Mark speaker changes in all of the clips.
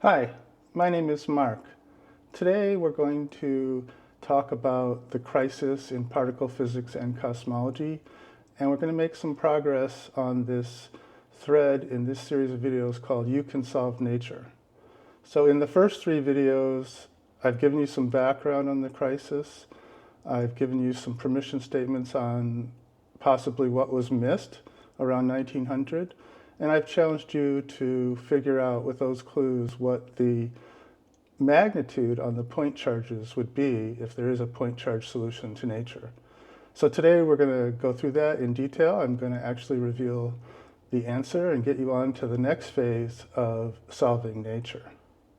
Speaker 1: Hi, my name is Mark. Today we're going to talk about the crisis in particle physics and cosmology, and we're going to make some progress on this thread in this series of videos called You Can Solve Nature. So in the first three videos, I've given you some background on the crisis. I've given you some permission statements on possibly what was missed around 1900. And I've challenged you to figure out with those clues what the magnitude on the point charges would be if there is a point charge solution to nature. So today we're going to go through that in detail. I'm going to actually reveal the answer and get you on to the next phase of solving nature.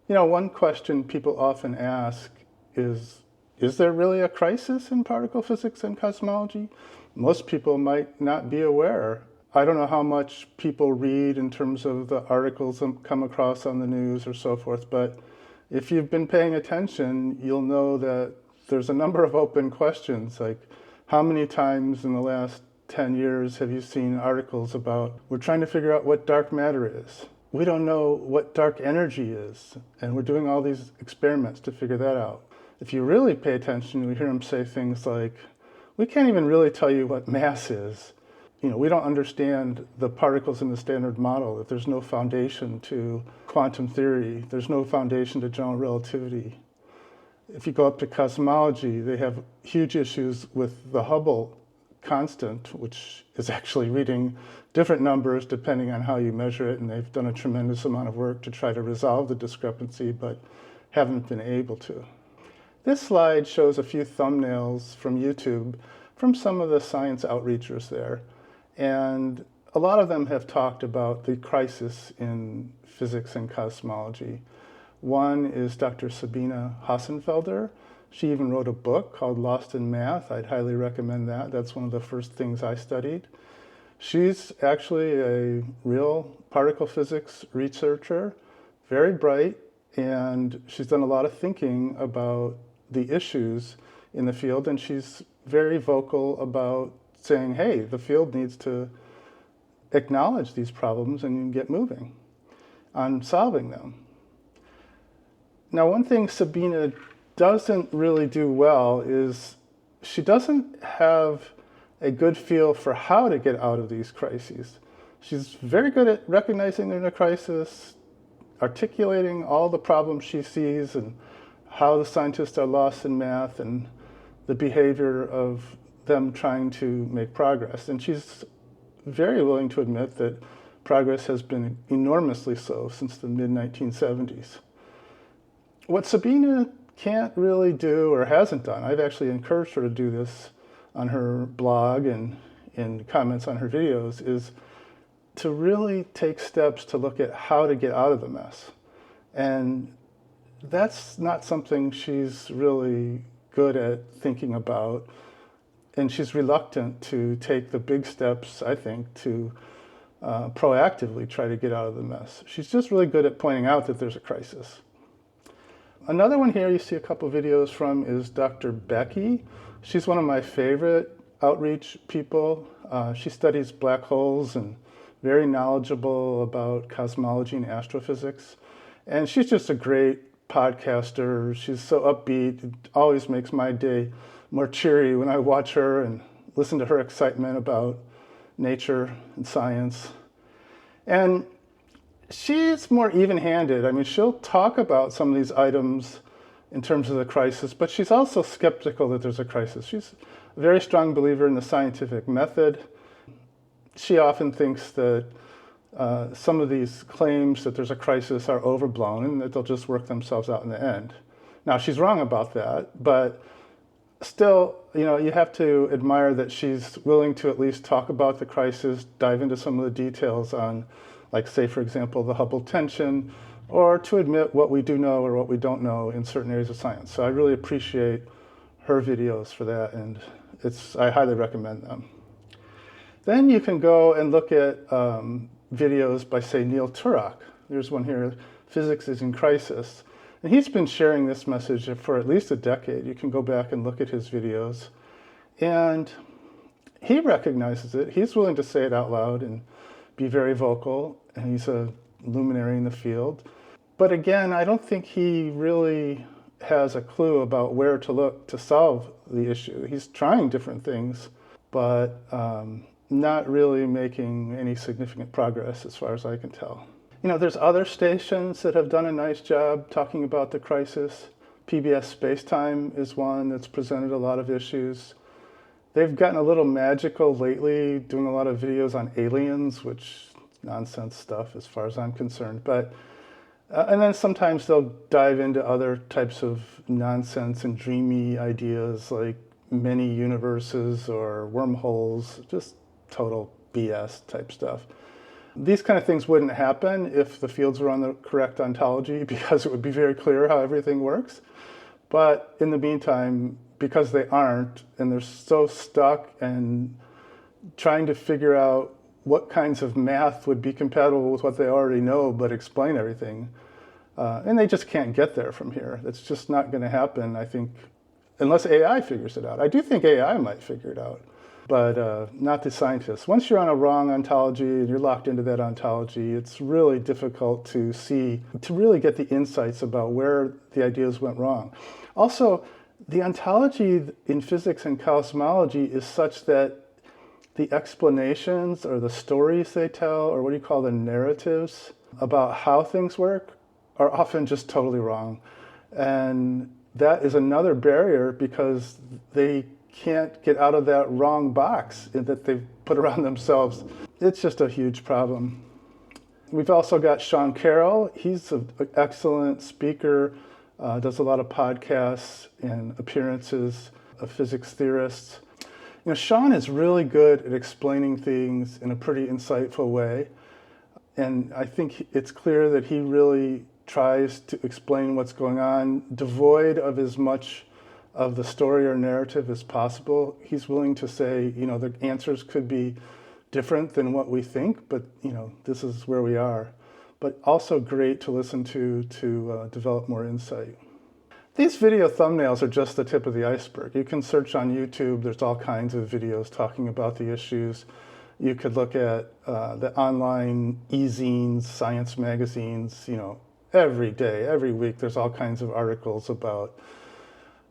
Speaker 1: You know, one question people often ask is there really a crisis in particle physics and cosmology? Most people might not be aware. I don't know how much people read in terms of the articles that come across on the news or so forth, but if you've been paying attention, you'll know that there's a number of open questions, like how many times in the last 10 years have you seen articles about, we're trying to figure out what dark matter is. We don't know what dark energy is, and we're doing all these experiments to figure that out. If you really pay attention, you hear them say things like, we can't even really tell you what mass is. You know, we don't understand the particles in the Standard Model, that there's no foundation to quantum theory, there's no foundation to general relativity. If you go up to cosmology, they have huge issues with the Hubble constant, which is actually reading different numbers depending on how you measure it, and they've done a tremendous amount of work to try to resolve the discrepancy, but haven't been able to. This slide shows a few thumbnails from YouTube from some of the science outreachers there. And a lot of them have talked about the crisis in physics and cosmology. One is Dr. Sabine Hossenfelder. She even wrote a book called Lost in Math. I'd highly recommend that. That's one of the first things I studied. She's actually a real particle physics researcher, very bright, and she's done a lot of thinking about the issues in the field, and she's very vocal about saying, hey, the field needs to acknowledge these problems and get moving on solving them. Now, one thing Sabine doesn't really do well is she doesn't have a good feel for how to get out of these crises. She's very good at recognizing they're in a crisis, articulating all the problems she sees and how the scientists are lost in math and the behavior of them trying to make progress. And she's very willing to admit that progress has been enormously slow since the mid-1970s. What Sabine can't really do or hasn't done, I've actually encouraged her to do this on her blog and in comments on her videos, is to really take steps to look at how to get out of the mess. And that's not something she's really good at thinking about. And she's reluctant to take the big steps, I think, to proactively try to get out of the mess. She's just really good at pointing out that there's a crisis. Another one here you see a couple videos from is Dr. Becky. She's one of my favorite outreach people. She studies black holes and very knowledgeable about cosmology and astrophysics. And she's just a great podcaster. She's so upbeat. It always makes my day more cheery when I watch her and listen to her excitement about nature and science. And she's more even-handed. I mean, she'll talk about some of these items in terms of the crisis, but she's also skeptical that there's a crisis. She's a very strong believer in the scientific method. She often thinks that some of these claims that there's a crisis are overblown and that they'll just work themselves out in the end. Now, she's wrong about that, but still, you know, you have to admire that she's willing to at least talk about the crisis, dive into some of the details on, like, say, for example, the Hubble tension, or to admit what we do know or what we don't know in certain areas of science. So I really appreciate her videos for that, and I highly recommend them. Then you can go and look at videos by, say, Neil Turok. There's one here, Physics is in Crisis. And he's been sharing this message for at least a decade. You can go back and look at his videos. And he recognizes it. He's willing to say it out loud and be very vocal. And he's a luminary in the field. But again, I don't think he really has a clue about where to look to solve the issue. He's trying different things, but not really making any significant progress as far as I can tell. You know, there's other stations that have done a nice job talking about the crisis. PBS Spacetime is one that's presented a lot of issues. They've gotten a little magical lately, doing a lot of videos on aliens, which is nonsense stuff as far as I'm concerned. But and then sometimes they'll dive into other types of nonsense and dreamy ideas like many universes or wormholes, just total BS type stuff. These kind of things wouldn't happen if the fields were on the correct ontology, because it would be very clear how everything works. But in the meantime, because they aren't, and they're so stuck and trying to figure out what kinds of math would be compatible with what they already know but explain everything, and they just can't get there from here. That's just not going to happen, I think, unless AI figures it out. I do think AI might figure it out, but not the scientists. Once you're on a wrong ontology and you're locked into that ontology, it's really difficult to really get the insights about where the ideas went wrong. Also, the ontology in physics and cosmology is such that the explanations or the stories they tell, or what do you call the narratives about how things work, are often just totally wrong. And that is another barrier because they can't get out of that wrong box that they've put around themselves. It's just a huge problem. We've also got Sean Carroll. He's an excellent speaker, does a lot of podcasts and appearances of physics theorists. You know, Sean is really good at explaining things in a pretty insightful way. And I think it's clear that he really tries to explain what's going on, devoid of as much of the story or narrative as possible. He's willing to say, you know, the answers could be different than what we think, but, you know, this is where we are. But also great to listen to develop more insight. These video thumbnails are just the tip of the iceberg. You can search on YouTube. There's all kinds of videos talking about the issues. You could look at the online e-zines, science magazines, you know, every day, every week, there's all kinds of articles about,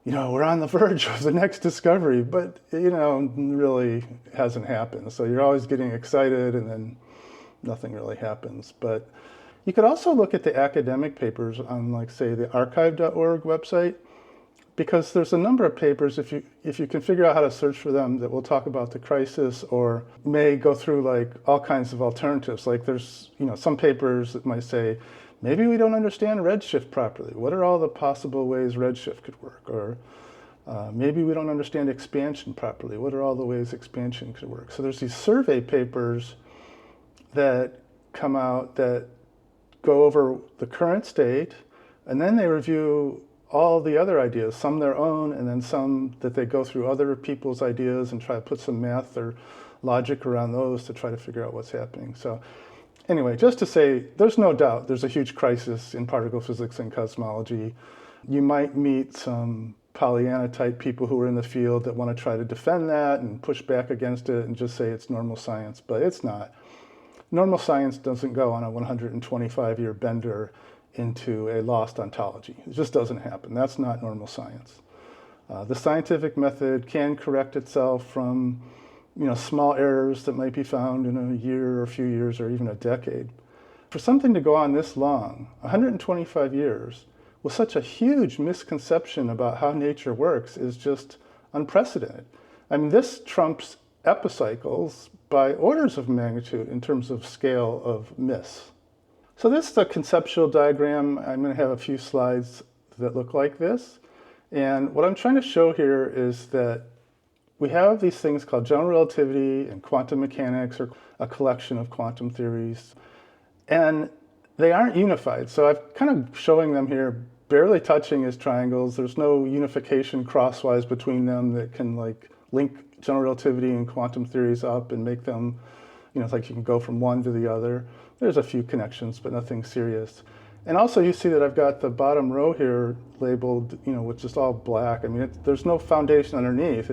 Speaker 1: you know, we're on the verge of the next discovery, but, you know, really hasn't happened. So you're always getting excited and then nothing really happens. But you could also look at the academic papers on, like, say, the archive.org website, because there's a number of papers, if you can figure out how to search for them, that will talk about the crisis or may go through, like, all kinds of alternatives. Like, there's, you know, some papers that might say, maybe we don't understand redshift properly. What are all the possible ways redshift could work? Or maybe we don't understand expansion properly. What are all the ways expansion could work? So there's these survey papers that come out that go over the current state, and then they review all the other ideas, some their own, and then some that they go through other people's ideas and try to put some math or logic around those to try to figure out what's happening. So anyway, just to say, there's no doubt there's a huge crisis in particle physics and cosmology. You might meet some Pollyanna-type people who are in the field that want to try to defend that and push back against it and just say it's normal science, but it's not. Normal science doesn't go on a 125-year bender into a lost ontology. It just doesn't happen. That's not normal science. The scientific method can correct itself from, you know, small errors that might be found in a year or a few years or even a decade. For something to go on this long, 125 years, with such a huge misconception about how nature works is just unprecedented. I mean, this trumps epicycles by orders of magnitude in terms of scale of miss. So this is a conceptual diagram. I'm going to have a few slides that look like this. And what I'm trying to show here is that we have these things called general relativity and quantum mechanics, or a collection of quantum theories, and they aren't unified. So I'm kind of showing them here, barely touching as triangles. There's no unification crosswise between them that can, like, link general relativity and quantum theories up and make them, you know, it's like you can go from one to the other. There's a few connections, but nothing serious. And also you see that I've got the bottom row here labeled, you know, with just all black. I mean, there's no foundation underneath.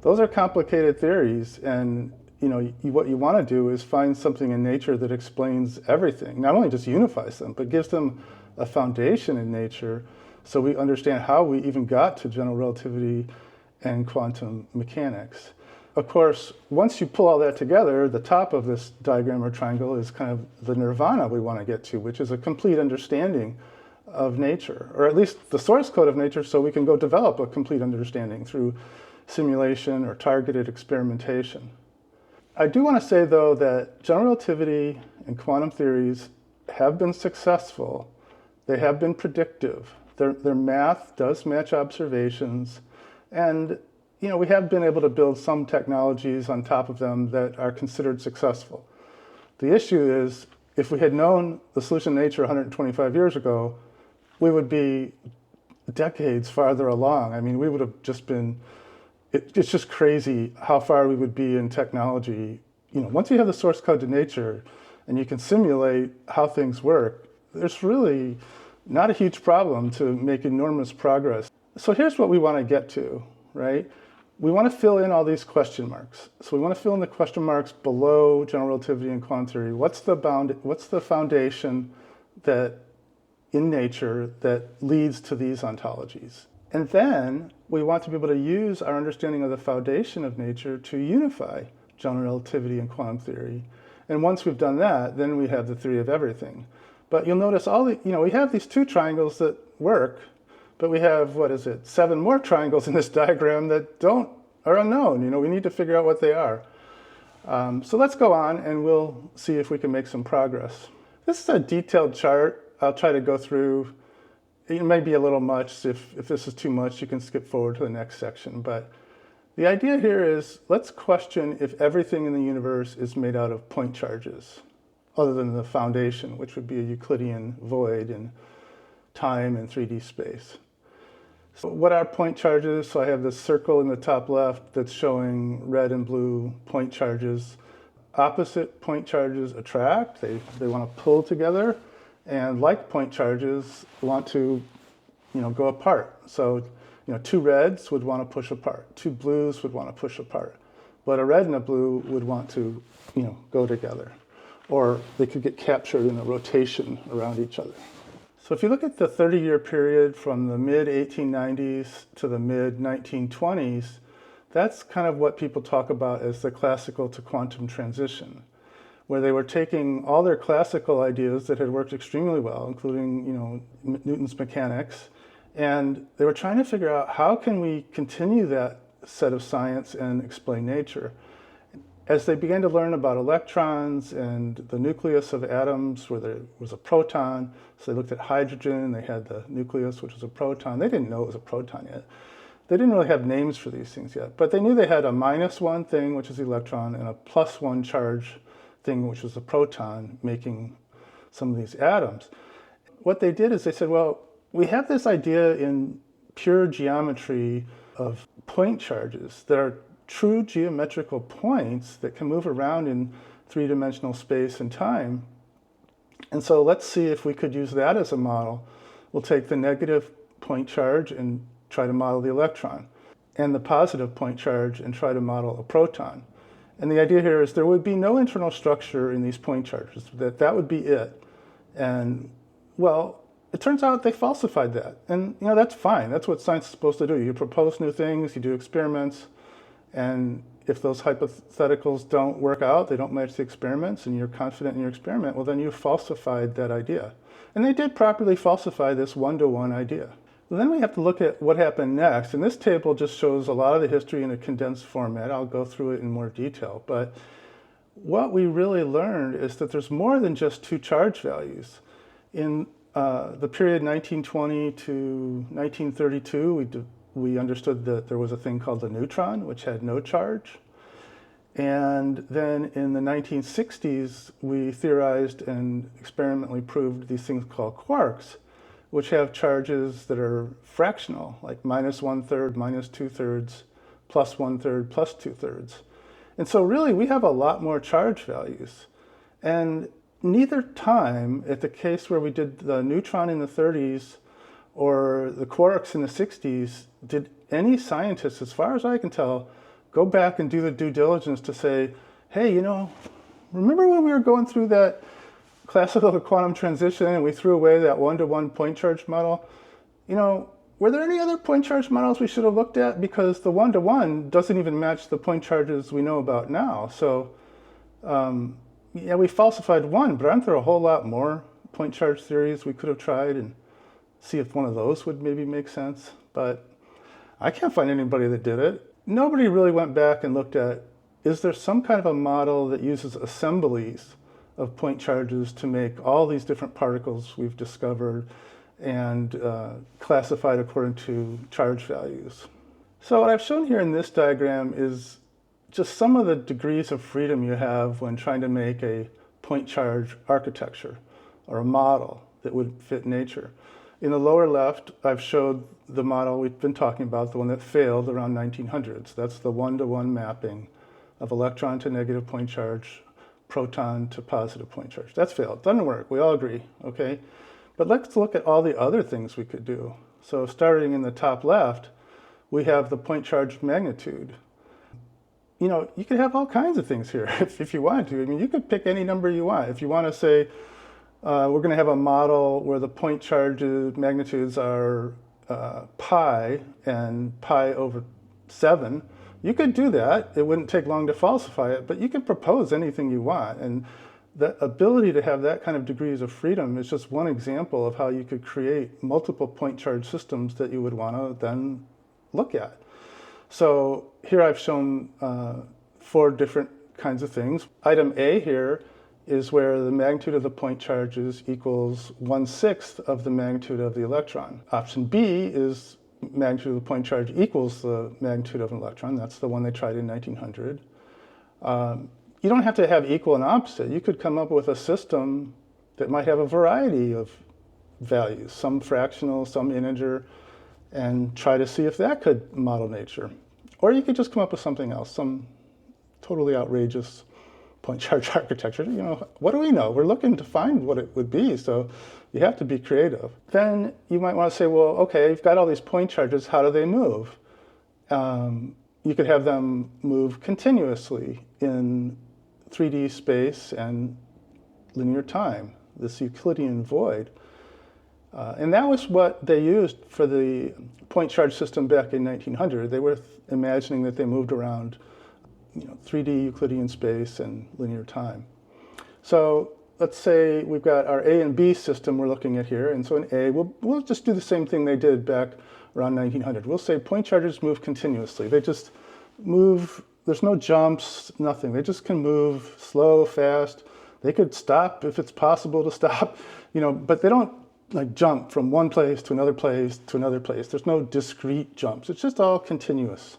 Speaker 1: Those are complicated theories, and, you know, what you want to do is find something in nature that explains everything, not only just unifies them, but gives them a foundation in nature so we understand how we even got to general relativity and quantum mechanics. Of course, once you pull all that together, the top of this diagram or triangle is kind of the nirvana we want to get to, which is a complete understanding of nature, or at least the source code of nature, so we can go develop a complete understanding through simulation or targeted experimentation. I do want to say, though, that general relativity and quantum theories have been successful. They have been predictive. Their math does match observations, and we have been able to build some technologies on top of them that are considered successful. The issue is, if we had known the solution of nature 125 years ago, we would be decades farther along. I mean, we would have just been, it's just crazy how far we would be in technology. Once you have the source code to nature and you can simulate how things work, there's really not a huge problem to make enormous progress. So here's what we want to get to, right? We want to fill in all these question marks. So we want to fill in the question marks below general relativity and quantum theory. What's the foundation that in nature that leads to these ontologies? And then we want to be able to use our understanding of the foundation of nature to unify general relativity and quantum theory. And once we've done that, then we have the theory of everything. But you'll notice we have these two triangles that work, but we have, 7 more triangles in this diagram that are unknown. We need to figure out what they are. So let's go on and we'll see if we can make some progress. This is a detailed chart. I'll try to go through. It may be a little much. If this is too much, you can skip forward to the next section. But the idea here is, let's question if everything in the universe is made out of point charges, other than the foundation, which would be a Euclidean void in time and 3D space. So what are point charges? So I have this circle in the top left that's showing red and blue point charges. Opposite point charges attract. They want to pull together. And like point charges want to go apart. So two reds would want to push apart. Two blues would want to push apart. But a red and a blue would want to go together. Or they could get captured in a rotation around each other. So if you look at the 30-year period from the mid-1890s to the mid-1920s, that's kind of what people talk about as the classical to quantum transition, where they were taking all their classical ideas that had worked extremely well, including Newton's mechanics, and they were trying to figure out how can we continue that set of science and explain nature. As they began to learn about electrons and the nucleus of atoms, where there was a proton, so they looked at hydrogen, they had the nucleus, which was a proton. They didn't know it was a proton yet. They didn't really have names for these things yet, but they knew they had a -1 thing, which is the electron, and a +1 charge thing, which was the proton, making some of these atoms. What they did is they said, well, we have this idea in pure geometry of point charges that are true geometrical points that can move around in three-dimensional space and time. And so let's see if we could use that as a model. We'll take the negative point charge and try to model the electron, and the positive point charge and try to model a proton. And the idea here is there would be no internal structure in these point charges, that would be it. And, well, it turns out they falsified that. And, that's fine. That's what science is supposed to do. You propose new things, you do experiments, and if those hypotheticals don't work out, they don't match the experiments, and you're confident in your experiment, well, then you falsified that idea. And they did properly falsify this one-to-one idea. Well, then we have to look at what happened next. And this table just shows a lot of the history in a condensed format. I'll go through it in more detail. But what we really learned is that there's more than just two charge values. In the period 1920 to 1932, we understood that there was a thing called the neutron, which had no charge. And then in the 1960s, we theorized and experimentally proved these things called quarks, which have charges that are fractional, like -1/3, -2/3, +1/3, +2/3. And so really, we have a lot more charge values. And neither time, at the case where we did the neutron in the 30s or the quarks in the 60s, did any scientists, as far as I can tell, go back and do the due diligence to say, hey, remember when we were going through that classical quantum transition and we threw away that one-to-one point charge model, were there any other point charge models we should have looked at? Because the one-to-one doesn't even match the point charges we know about now. So yeah, we falsified one, but aren't there a whole lot more point charge theories we could have tried and see if one of those would maybe make sense? But I can't find anybody that did it. Nobody really went back and looked at, is there some kind of a model that uses assemblies of point charges to make all these different particles we've discovered and classified according to charge values? So what I've shown here in this diagram is just some of the degrees of freedom you have when trying to make a point charge architecture or a model that would fit nature. In the lower left, I've showed the model we've been talking about, the one that failed around 1900s. That's the one-to-one mapping of electron to negative point charge, proton to positive point charge. That's failed. Doesn't work. We all agree, okay? But let's look at all the other things we could do. So starting in the top left, we have the point charge magnitude. You could have all kinds of things here if you wanted to. I mean, you could pick any number you want. If you want to say, we're going to have a model where the point charge magnitudes are pi and pi over 7, you could do that. It wouldn't take long to falsify it, but you can propose anything you want. And the ability to have that kind of degrees of freedom is just one example of how you could create multiple point charge systems that you would want to then look at. So here I've shown 4 different kinds of things. Item A here is where the magnitude of the point charges equals 1/6 of the magnitude of the electron. Option B is magnitude of the point charge equals the magnitude of an electron. That's the one they tried in 1900. You don't have to have equal and opposite. You could come up with a system that might have a variety of values, some fractional, some integer, and try to see if that could model nature. Or you could just come up with something else, some totally outrageous point charge architecture. What do we know? We're looking to find what it would be, so you have to be creative. Then you might want to say, well, okay, you've got all these point charges, how do they move? You could have them move continuously in 3D space and linear time, this Euclidean void. And that was what they used for the point charge system back in 1900. They were imagining that they moved around 3D Euclidean space and linear time. So let's say we've got our A and B system we're looking at here. And so in A, we'll just do the same thing they did back around 1900. We'll say point charges move continuously. They just move, there's no jumps, nothing. They just can move slow, fast. They could stop if it's possible to stop, but they don't jump from one place to another place to another place. There's no discrete jumps. It's just all continuous.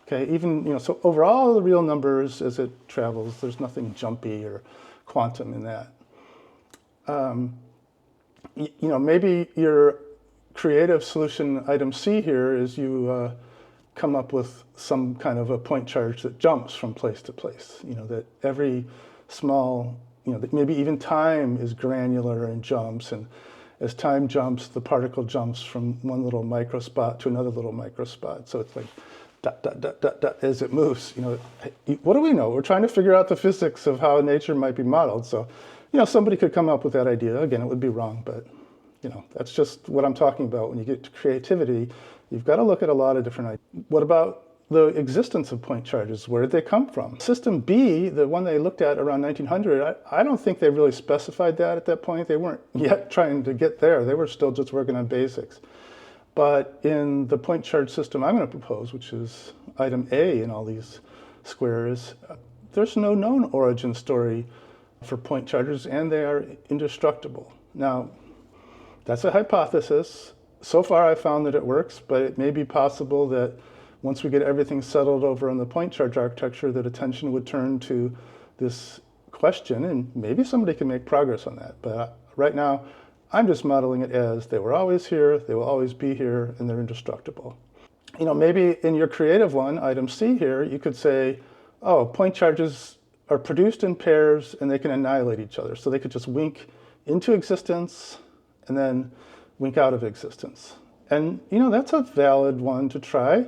Speaker 1: Okay, even, so over all the real numbers as it travels, there's nothing jumpy or quantum in that. Maybe your creative solution, item C here, is you come up with some kind of a point charge that jumps from place to place. That every small, that maybe even time is granular and jumps, and as time jumps, the particle jumps from one little microspot to another little microspot. So it's like dot, dot, dot, dot, dot, as it moves. What do we know? We're trying to figure out the physics of how nature might be modeled. So, somebody could come up with that idea. Again, it would be wrong, but, that's just what I'm talking about. When you get to creativity, you've got to look at a lot of different ideas. What about the existence of point charges? Where did they come from? System B, the one they looked at around 1900, I don't think they really specified that at that point. They weren't yet trying to get there. They were still just working on basics. But in the point charge system I'm going to propose, which is item A in all these squares, there's no known origin story for point charges, and they are indestructible. Now, that's a hypothesis. So far, I've found that it works, but it may be possible that once we get everything settled over in the point charge architecture, that attention would turn to this question, and maybe somebody can make progress on that. But right now, I'm just modeling it as they were always here, they will always be here, and they're indestructible. Maybe in your creative one, item C here, you could say, oh, point charges are produced in pairs and they can annihilate each other. So they could just wink into existence and then wink out of existence. And, that's a valid one to try.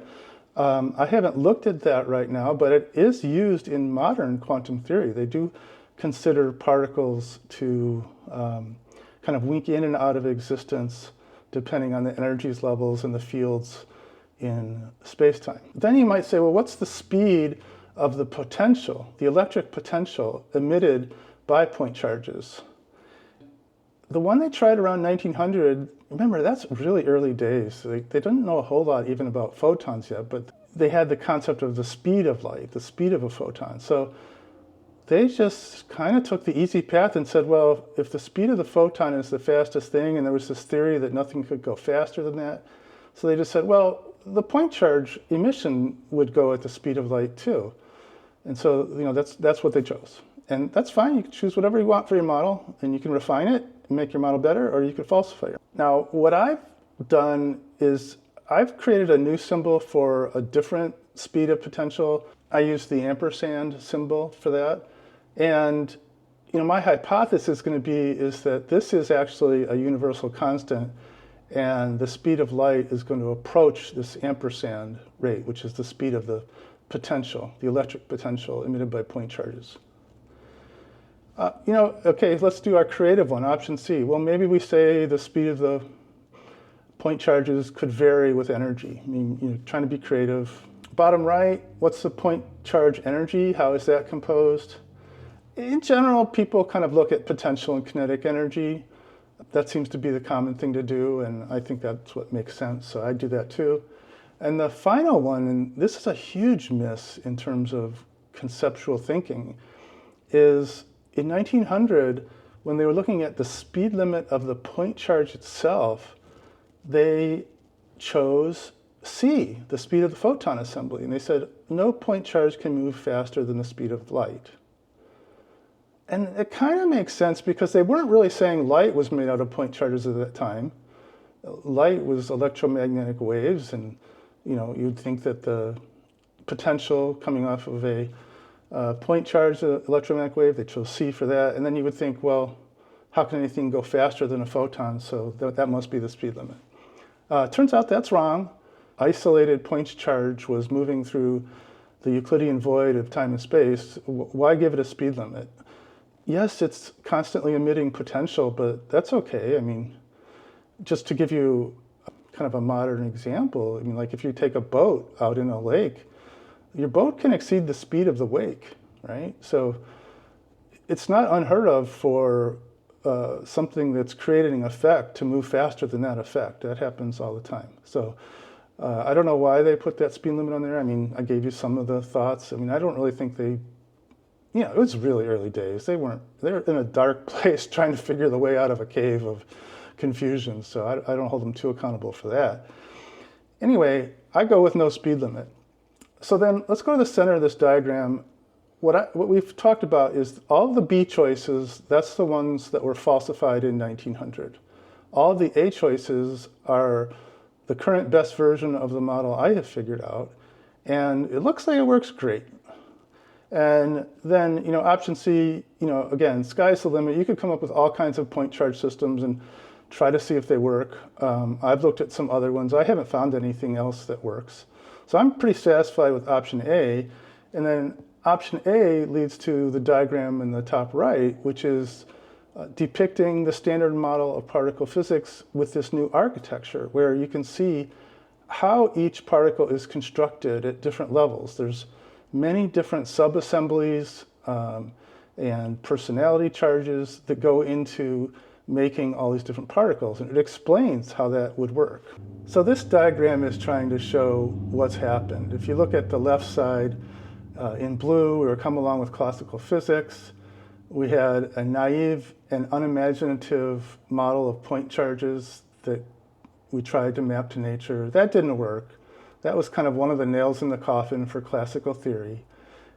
Speaker 1: I haven't looked at that right now, but it is used in modern quantum theory. They do consider particles to kind of wink in and out of existence depending on the energies levels and the fields in space-time. Then you might say, well, what's the speed of the potential, the electric potential emitted by point charges? The one they tried around 1900, remember, that's really early days. They didn't know a whole lot even about photons yet, but they had the concept of the speed of light, the speed of a photon. So they just kind of took the easy path and said, well, if the speed of the photon is the fastest thing, and there was this theory that nothing could go faster than that, so they just said, well, the point charge emission would go at the speed of light too. And so, that's what they chose. And that's fine. You can choose whatever you want for your model, and you can refine it and make your model better, or you can falsify it. Now, what I've done is I've created a new symbol for a different speed of potential. I use the ampersand symbol for that. And my hypothesis is going to be is that this is actually a universal constant, and the speed of light is going to approach this ampersand rate, which is the speed of the potential, the electric potential emitted by point charges. Okay, let's do our creative one, option C. Well, maybe we say the speed of the point charges could vary with energy. I mean, trying to be creative. Bottom right, what's the point charge energy? How is that composed? In general, people kind of look at potential and kinetic energy. That seems to be the common thing to do, and I think that's what makes sense, so I do that too. And the final one, and this is a huge miss in terms of conceptual thinking, is in 1900, when they were looking at the speed limit of the point charge itself, they chose c, the speed of the photon assembly, and they said no point charge can move faster than the speed of light. And it kind of makes sense because they weren't really saying light was made out of point charges at that time. Light was electromagnetic waves, and you'd think that the potential coming off of a point charge electromagnetic wave, they chose C for that, and then you would think, well, how can anything go faster than a photon? So that must be the speed limit. Turns out that's wrong. Isolated point charge was moving through the Euclidean void of time and space. Why give it a speed limit? Yes, it's constantly emitting potential, but that's okay. I mean, just to give you kind of a modern example, I mean, like if you take a boat out in a lake, your boat can exceed the speed of the wake, right? So it's not unheard of for something that's creating an effect to move faster than that effect. That happens all the time. So I don't know why they put that speed limit on there. I mean, I gave you some of the thoughts. I mean, I don't really think they, it was really early days. They were in a dark place trying to figure the way out of a cave of confusion. So I don't hold them too accountable for that. Anyway, I go with no speed limit. So then let's go to the center of this diagram. What we've talked about is all the B choices, that's the ones that were falsified in 1900. All the A choices are the current best version of the model I have figured out, and it looks like it works great. And then, option C, again, sky's the limit. You could come up with all kinds of point charge systems and try to see if they work. I've looked at some other ones. I haven't found anything else that works. So I'm pretty satisfied with option A. And then option A leads to the diagram in the top right, which is depicting the standard model of particle physics with this new architecture, where you can see how each particle is constructed at different levels. There's many different subassemblies and personality charges that go into making all these different particles, and it explains how that would work. So this diagram is trying to show what's happened. If you look at the left side in blue, we were coming along with classical physics. We had a naive and unimaginative model of point charges that we tried to map to nature. That didn't work. That was kind of one of the nails in the coffin for classical theory.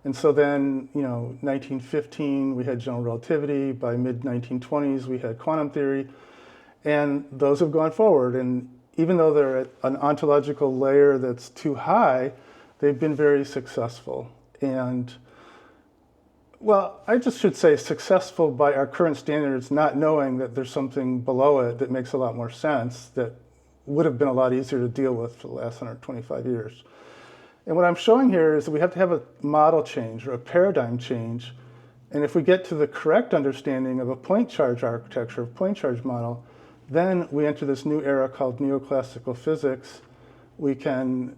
Speaker 1: And so then, 1915, we had general relativity. By mid-1920s, we had quantum theory. And those have gone forward. And even though they're at an ontological layer that's too high, they've been very successful. And, well, I just should say successful by our current standards, not knowing that there's something below it that makes a lot more sense, that would have been a lot easier to deal with for the last 125 years. And what I'm showing here is that we have to have a model change or a paradigm change And if we get to the correct understanding of a point charge architecture, point charge model, then we enter this new era called neoclassical physics. We can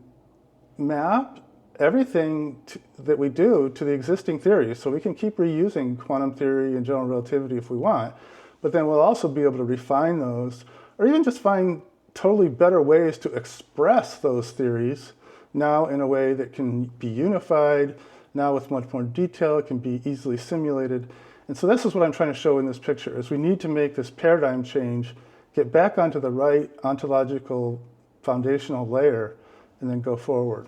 Speaker 1: map everything that we do to the existing theories. So we can keep reusing quantum theory and general relativity if we want, but then we'll also be able to refine those, or even just find totally better ways to express those theories now in a way that can be unified, now with much more detail, it can be easily simulated. And so this is what I'm trying to show in this picture, is we need to make this paradigm change, get back onto the right ontological foundational layer, and then go forward.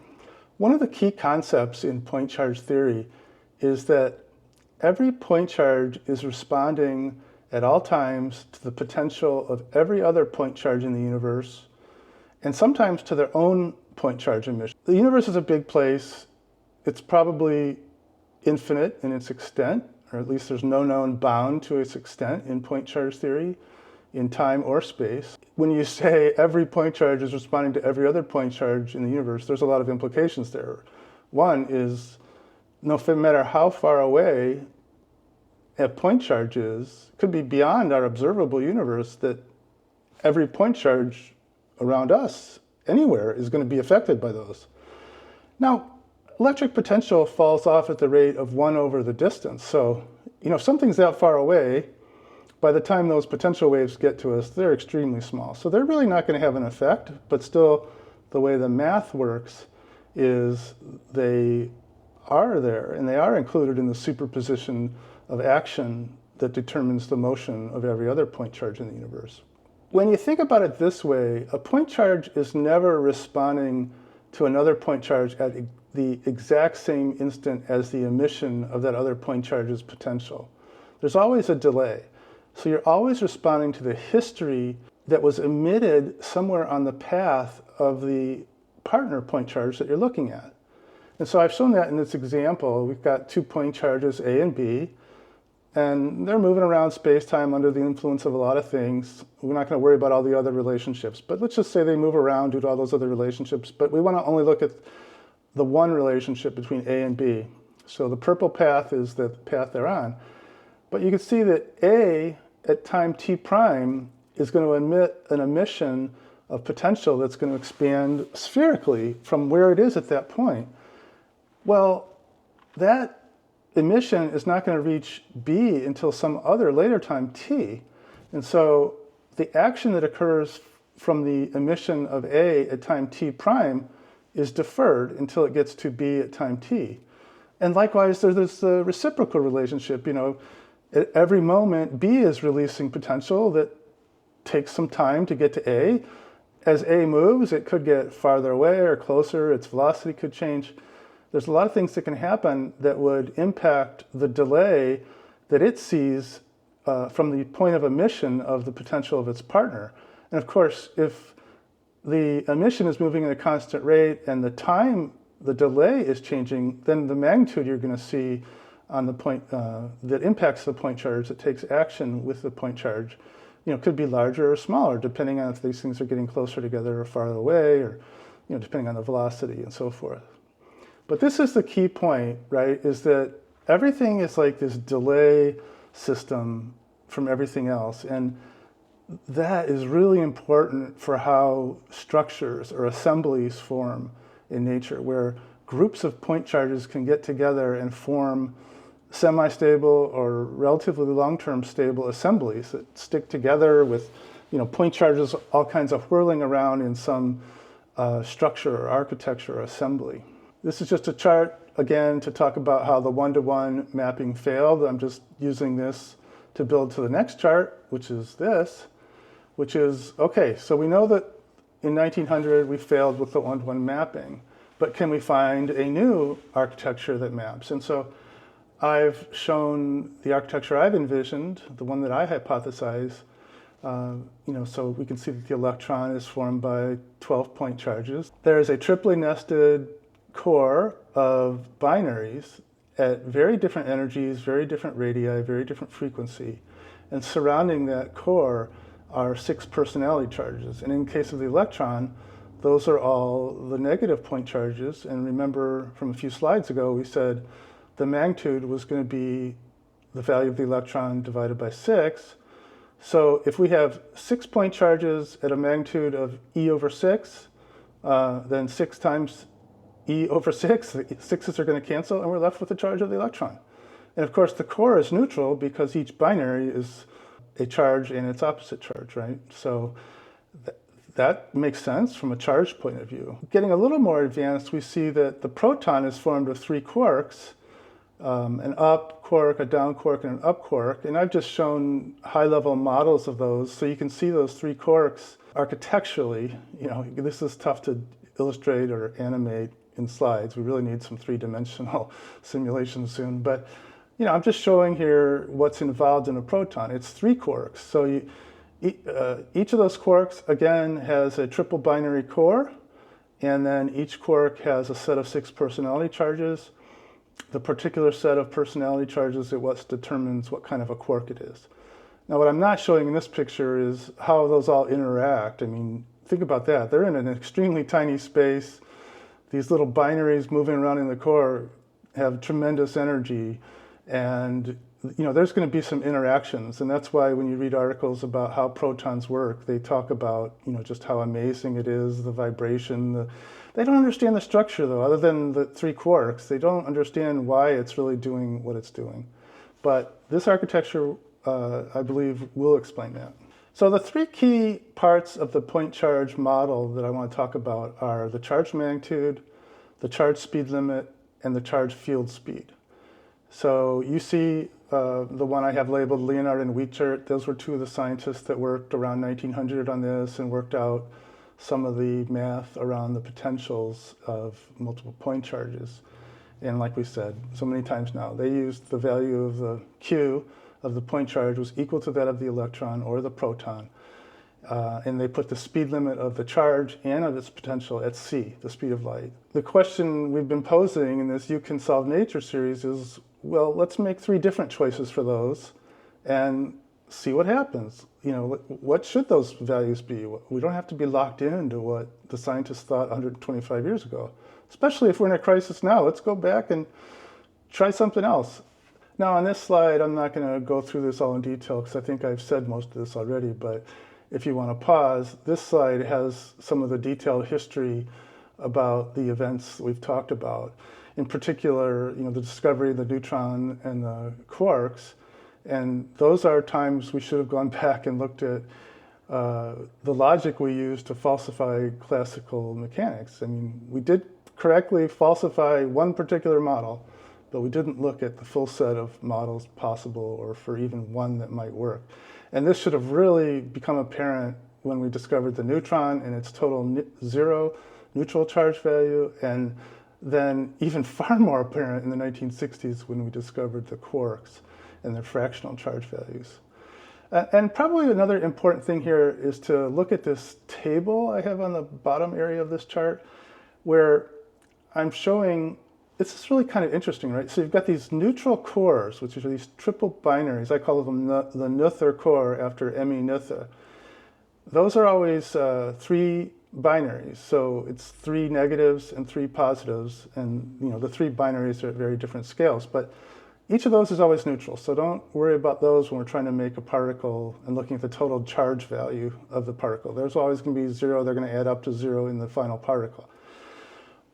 Speaker 1: One of the key concepts in point charge theory is that every point charge is responding at all times to the potential of every other point charge in the universe, and sometimes to their own point charge emission. The universe is a big place. It's probably infinite in its extent, or at least there's no known bound to its extent in point charge theory, in time or space. When you say every point charge is responding to every other point charge in the universe, there's a lot of implications there. One is, no matter how far away a point charge is, could be beyond our observable universe, that every point charge around us, anywhere, is going to be affected by those. Now, electric potential falls off at the rate of 1 over the distance. So, if something's that far away, by the time those potential waves get to us, they're extremely small. So they're really not going to have an effect, but still, the way the math works is they are there, and they are included in the superposition of action that determines the motion of every other point charge in the universe. When you think about it this way, a point charge is never responding to another point charge at the exact same instant as the emission of that other point charge's potential. There's always a delay. So you're always responding to the history that was emitted somewhere on the path of the partner point charge that you're looking at. And so I've shown that in this example. We've got 2 point charges, A and B, and they're moving around space-time under the influence of a lot of things. We're not going to worry about all the other relationships, but let's just say they move around due to all those other relationships. But we want to only look at the one relationship between A and B. So the purple path is the path they're on. But you can see that A at time t prime is going to emit an emission of potential that's going to expand spherically from where it is at that point. Well, that emission is not going to reach B until some other later time t. And so the action that occurs from the emission of A at time t prime is deferred until it gets to B at time t. And likewise, there's this reciprocal relationship. At every moment, B is releasing potential that takes some time to get to A. As A moves, it could get farther away or closer, its velocity could change. There's a lot of things that can happen that would impact the delay that it sees from the point of emission of the potential of its partner. And of course, if the emission is moving at a constant rate and the delay is changing, then the magnitude you're going to see on the point that impacts the point charge, that takes action with the point charge, could be larger or smaller, depending on if these things are getting closer together or farther away, or depending on the velocity and so forth. But this is the key point, right? Is that everything is like this delay system from everything else, and that is really important for how structures or assemblies form in nature, where groups of point charges can get together and form semi-stable or relatively long-term stable assemblies that stick together with, point charges, all kinds of whirling around in some structure or architecture or assembly. This is just a chart, again, to talk about how the one-to-one mapping failed. I'm just using this to build to the next chart, which is this, which is, okay, so we know that in 1900 we failed with the one-to-one mapping, but can we find a new architecture that maps? And so I've shown the architecture I've envisioned, the one that I hypothesize, so we can see that the electron is formed by 12 point charges. There is a triply nested core of binaries at very different energies, very different radii, very different frequency. And surrounding that core are 6 personality charges. And in case of the electron, those are all the negative point charges. And remember from a few slides ago, we said the magnitude was going to be the value of the electron divided by 6. So if we have 6 point charges at a magnitude of e over 6, then 6 times e over 6, the 6's are going to cancel, and we're left with the charge of the electron. And of course, the core is neutral because each binary is a charge and its opposite charge, right? So that makes sense from a charge point of view. Getting a little more advanced, we see that the proton is formed of 3 quarks, an up quark, a down quark, and an up quark. And I've just shown high-level models of those, so you can see those 3 quarks architecturally. You know, this is tough to illustrate or animate in slides. We really need some 3-dimensional simulations soon. But you know, I'm just showing here what's involved in a proton. It's 3 quarks. So each of those quarks, again, has a triple binary core, and then each quark has a set of 6 personality charges. The particular set of personality charges is what determines what kind of a quark it is. Now, what I'm not showing in this picture is how those all interact. I mean, think about that. They're in an extremely tiny space. These little binaries moving around in the core have tremendous energy, and you know, there's going to be some interactions, and that's why when you read articles about how protons work, they talk about, you know, just how amazing it is, the vibration. They don't understand the structure, though, other than the 3 quarks. They don't understand why it's really doing what it's doing. But this architecture, I believe, will explain that. So the 3 key parts of the point charge model that I want to talk about are the charge magnitude, the charge speed limit, and the charge field speed. So you see the one I have labeled Leonard and Wheatchert. Those were 2 of the scientists that worked around 1900 on this and worked out some of the math around the potentials of multiple point charges. And like we said so many times now, they used the value of the Q of the point charge was equal to that of the electron or the proton. And they put the speed limit of the charge and of its potential at c, the speed of light. The question we've been posing in this You Can Solve Nature series is, well, let's make 3 different choices for those and see what happens. You know, what should those values be? We don't have to be locked into what the scientists thought 125 years ago, especially if we're in a crisis now. Let's go back and try something else. Now, on this slide, I'm not going to go through this all in detail because I think I've said most of this already, but if you want to pause, this slide has some of the detailed history about the events we've talked about. In particular, you know, the discovery of the neutron and the quarks, and those are times we should have gone back and looked at the logic we used to falsify classical mechanics. I mean, we did correctly falsify one particular model, but we didn't look at the full set of models possible or for even one that might work. And this should have really become apparent when we discovered the neutron and its total 0 neutral charge value, and then even far more apparent in the 1960s when we discovered the quarks and their fractional charge values. And probably another important thing here is to look at this table I have on the bottom area of this chart, where I'm showing, this is really kind of interesting, right? So you've got these neutral cores, which are these triple binaries. I call them the Noether core after Emmy Noether. Those are always 3 binaries. So it's 3 negatives and 3 positives. And you know, the 3 binaries are at very different scales. But each of those is always neutral. So don't worry about those when we're trying to make a particle and looking at the total charge value of the particle. There's always going to be 0. They're going to add up to 0 in the final particle.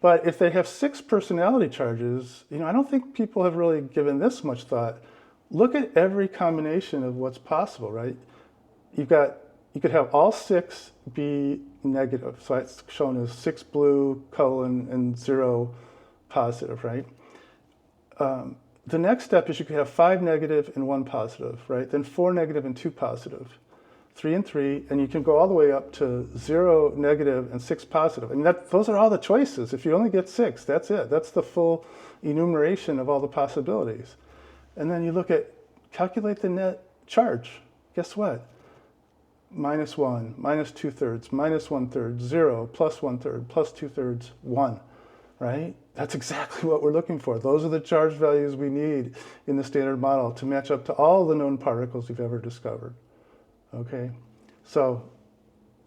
Speaker 1: But if they have 6 personality charges, you know, I don't think people have really given this much thought. Look at every combination of what's possible, right? You could have all 6 be negative. So it's shown as 6 blue, colon, and 0 positive, right? The next step is you could have 5 negative and 1 positive, right? Then 4 negative and 2 positive. 3 and 3, and you can go all the way up to 0 negative and 6 positive. And those are all the choices. If you only get 6, that's it. That's the full enumeration of all the possibilities. And then you look at, calculate the net charge. Guess what? -1, -2/3, -1/3, 0, +1/3, +2/3, 1, right? That's exactly what we're looking for. Those are the charge values we need in the standard model to match up to all the known particles we've ever discovered. Okay, so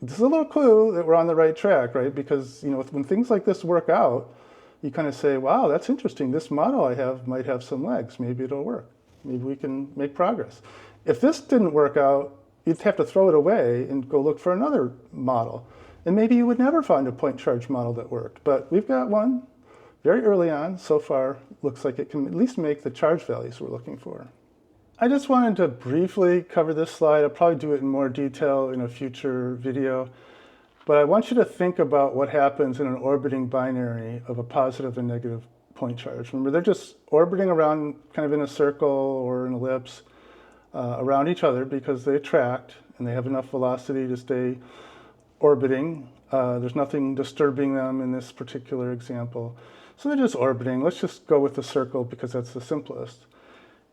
Speaker 1: this is a little clue that we're on the right track, right? Because you know, when things like this work out, you kind of say, wow, that's interesting. This model I have might have some legs. Maybe it'll work. maybe we can make progress. If this didn't work out, you'd have to throw it away and go look for another model. And maybe you would never find a point charge model that worked. But we've got one very early on. So far, looks like it can at least make the charge values we're looking for. I just wanted to briefly cover this slide. I'll probably do it in more detail in a future video. But I want you to think about what happens in an orbiting binary of a positive and negative point charge. Remember, they're just orbiting around kind of in a circle or an ellipse around each other because they attract and they have enough velocity to stay orbiting. There's nothing disturbing them in this particular example. So they're just orbiting. Let's just go with the circle because that's the simplest.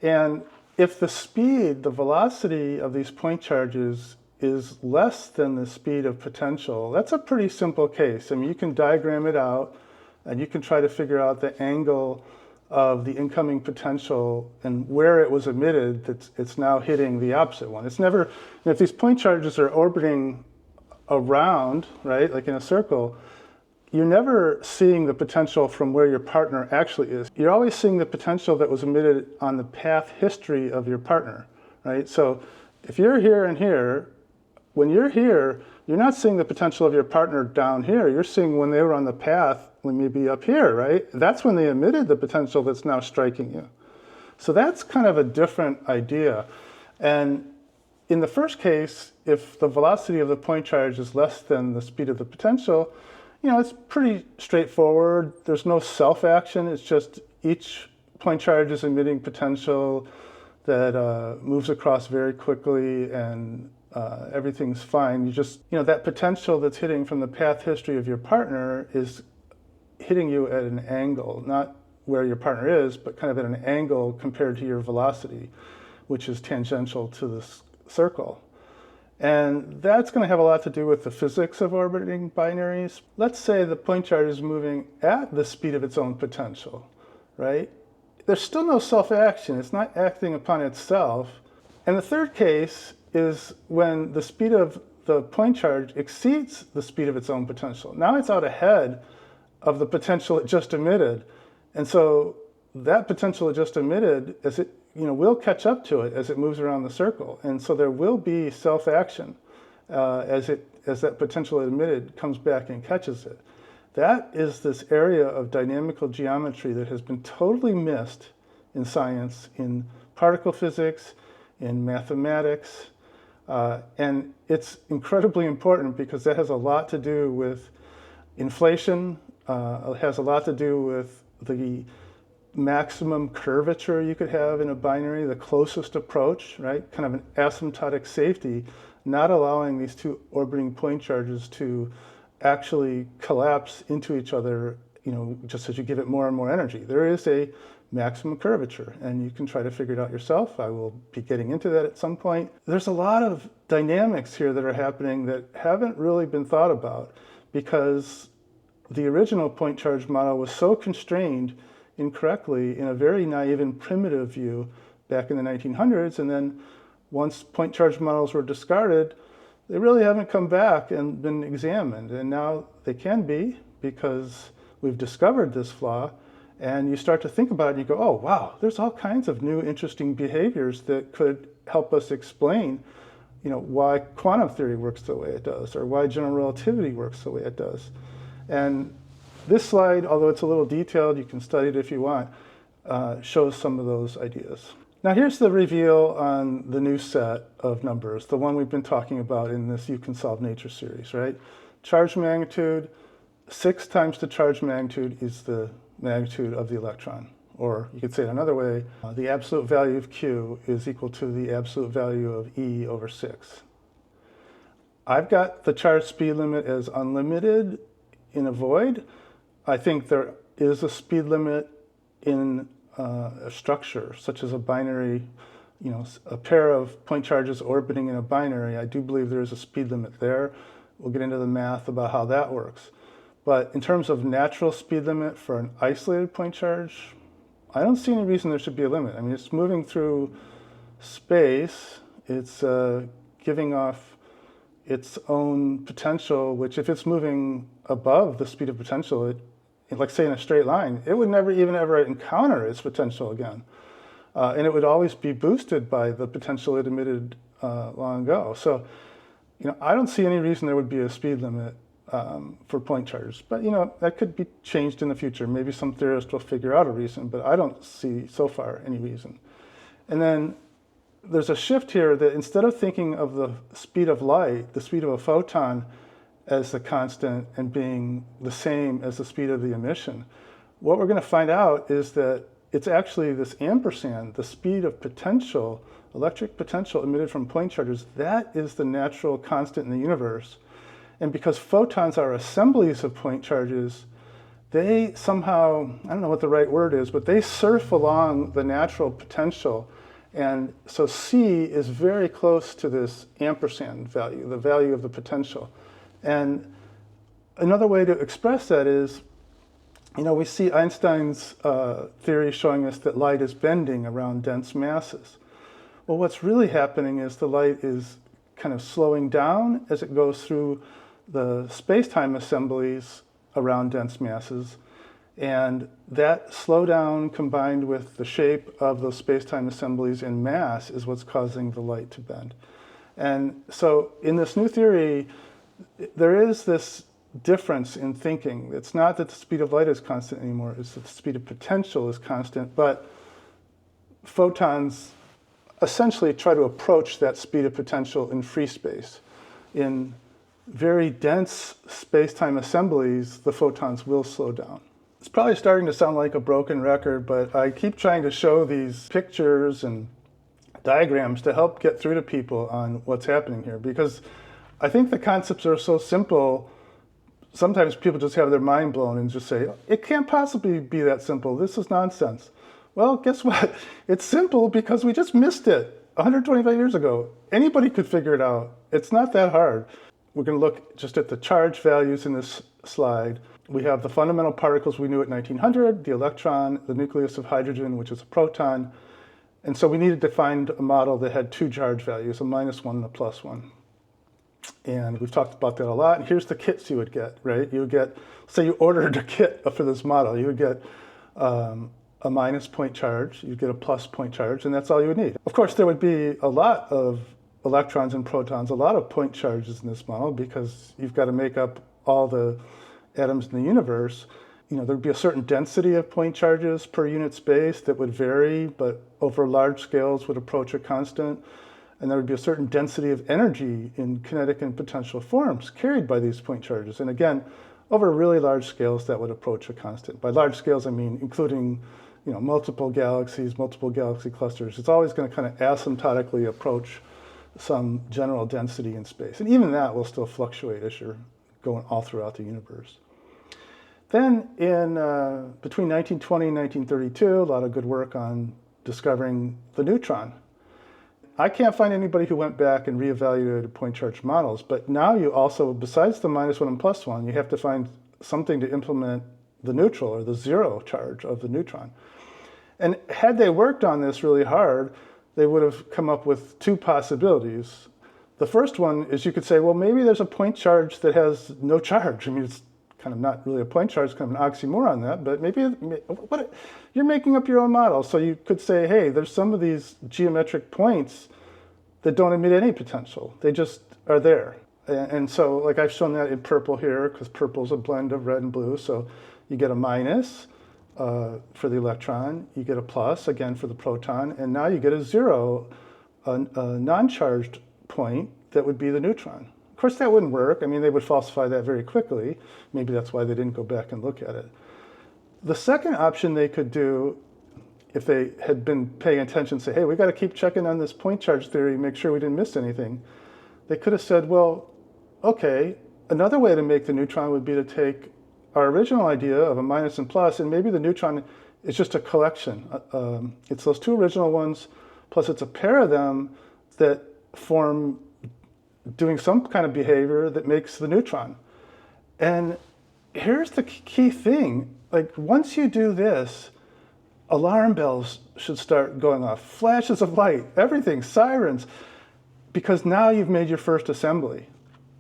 Speaker 1: And if the speed, the velocity of these point charges is less than the speed of potential, that's a pretty simple case. I mean, you can diagram it out and you can try to figure out the angle of the incoming potential and where it was emitted that it's now hitting the opposite one. It's never, if these point charges are orbiting around, right, like in a circle, you're never seeing the potential from where your partner actually is. You're always seeing the potential that was emitted on the path history of your partner, right? So if you're here and here, when you're here, you're not seeing the potential of your partner down here. You're seeing when they were on the path, when maybe up here, right? That's when they emitted the potential that's now striking you. So that's kind of a different idea. And in the first case, if the velocity of the point charge is less than the speed of the potential, it's pretty straightforward. There's no self-action. It's just each point charge is emitting potential that moves across very quickly and everything's fine. You just, that potential that's hitting from the path history of your partner is hitting you at an angle, not where your partner is, but kind of at an angle compared to your velocity, which is tangential to this circle. And that's going to have a lot to do with the physics of orbiting binaries. Let's say the point charge is moving at the speed of its own potential, right? There's still no self-action. It's not acting upon itself. And the third case is when the speed of the point charge exceeds the speed of its own potential. Now it's out ahead of the potential it just emitted. And so that potential it just emitted, as it will catch up to it as it moves around the circle. And so there will be self-action as that potential it emitted comes back and catches it. That is this area of dynamical geometry that has been totally missed in science, in particle physics, in mathematics. And it's incredibly important because that has a lot to do with inflation. It has a lot to do with the maximum curvature you could have in a binary, the closest approach, right? Kind of an asymptotic safety, not allowing these two orbiting point charges to actually collapse into each other, just as you give it more and more energy. There is a maximum curvature, and you can try to figure it out yourself. I will be getting into that at some point. There's a lot of dynamics here that are happening that haven't really been thought about because the original point charge model was so constrained incorrectly in a very naive and primitive view back in the 1900s. And then once point charge models were discarded, they really haven't come back and been examined. And now they can be because we've discovered this flaw. And you start to think about it and you go, oh, wow, there's all kinds of new interesting behaviors that could help us explain why quantum theory works the way it does or why general relativity works the way it does. And this slide, although it's a little detailed, you can study it if you want, shows some of those ideas. Now here's the reveal on the new set of numbers, the one we've been talking about in this You Can Solve Nature series, right? Charge magnitude, 6 times the charge magnitude is the magnitude of the electron. Or you could say it another way, the absolute value of Q is equal to the absolute value of E over 6. I've got the charge speed limit as unlimited in a void. I think there is a speed limit in a structure, such as a binary, a pair of point charges orbiting in a binary. I do believe there is a speed limit there. We'll get into the math about how that works. But in terms of natural speed limit for an isolated point charge, I don't see any reason there should be a limit. I mean, it's moving through space. It's giving off its own potential, which if it's moving above the speed of potential, like say in a straight line, it would never even ever encounter its potential again. And it would always be boosted by the potential it emitted long ago. So, I don't see any reason there would be a speed limit for point charges. But, that could be changed in the future. Maybe some theorist will figure out a reason, but I don't see so far any reason. And then there's a shift here that instead of thinking of the speed of light, the speed of a photon, as the constant and being the same as the speed of the emission, what we're going to find out is that it's actually this ampersand, the speed of potential, electric potential emitted from point charges, that is the natural constant in the universe. And because photons are assemblies of point charges, they somehow, I don't know what the right word is, but they surf along the natural potential. And so C is very close to this ampersand value, the value of the potential. And another way to express that is, we see Einstein's theory showing us that light is bending around dense masses. Well, what's really happening is the light is kind of slowing down as it goes through the space-time assemblies around dense masses. And that slowdown combined with the shape of those space-time assemblies in mass is what's causing the light to bend. And so in this new theory, there is this difference in thinking. It's not that the speed of light is constant anymore, it's that the speed of potential is constant, but photons essentially try to approach that speed of potential in free space. In very dense space-time assemblies, the photons will slow down. It's probably starting to sound like a broken record, but I keep trying to show these pictures and diagrams to help get through to people on what's happening here, because I think the concepts are so simple. Sometimes people just have their mind blown and just say, it can't possibly be that simple. This is nonsense. Well, guess what? It's simple because we just missed it 125 years ago. Anybody could figure it out. It's not that hard. We're going to look just at the charge values in this slide. We have the fundamental particles we knew at 1900, the electron, the nucleus of hydrogen, which is a proton. And so we needed to find a model that had two charge values, a -1 and a +1. And we've talked about that a lot. And here's the kits you would get, right? You would get, say you ordered a kit for this model, you would get a minus point charge, you'd get a plus point charge, and that's all you would need. Of course, there would be a lot of electrons and protons, a lot of point charges in this model, because you've got to make up all the atoms in the universe. There'd be a certain density of point charges per unit space that would vary, but over large scales would approach a constant. And there would be a certain density of energy in kinetic and potential forms carried by these point charges. And again, over really large scales, that would approach a constant. By large scales, I mean including multiple galaxies, multiple galaxy clusters. It's always going to kind of asymptotically approach some general density in space. And even that will still fluctuate as you're going all throughout the universe. Then in between 1920 and 1932, a lot of good work on discovering the neutron. I can't find anybody who went back and reevaluated point charge models, but now you also, besides the -1 and +1, you have to find something to implement the neutral or the zero charge of the neutron. And had they worked on this really hard, they would have come up with two possibilities. The first one is you could say, well, maybe there's a point charge that has no charge. I mean, it's kind of not really a point charge, it's kind of an oxymoron that, but maybe you're making up your own model. So you could say, hey, there's some of these geometric points that don't emit any potential. They just are there. And so, like I've shown that in purple here, because purple is a blend of red and blue. So you get a minus for the electron, you get a plus, again, for the proton, and now you get a zero, a non-charged point that would be the neutron. Of course, that wouldn't work. I mean, they would falsify that very quickly. Maybe that's why they didn't go back and look at it. The second option they could do, if they had been paying attention, say, hey, we got to keep checking on this point charge theory, make sure we didn't miss anything. They could have said, well, okay, another way to make the neutron would be to take our original idea of a minus and plus, and maybe the neutron is just a collection. It's those two original ones, plus it's a pair of them that form doing some kind of behavior that makes the neutron. And here's the key thing. Like, once you do this, alarm bells should start going off, flashes of light, everything, sirens, because now you've made your first assembly.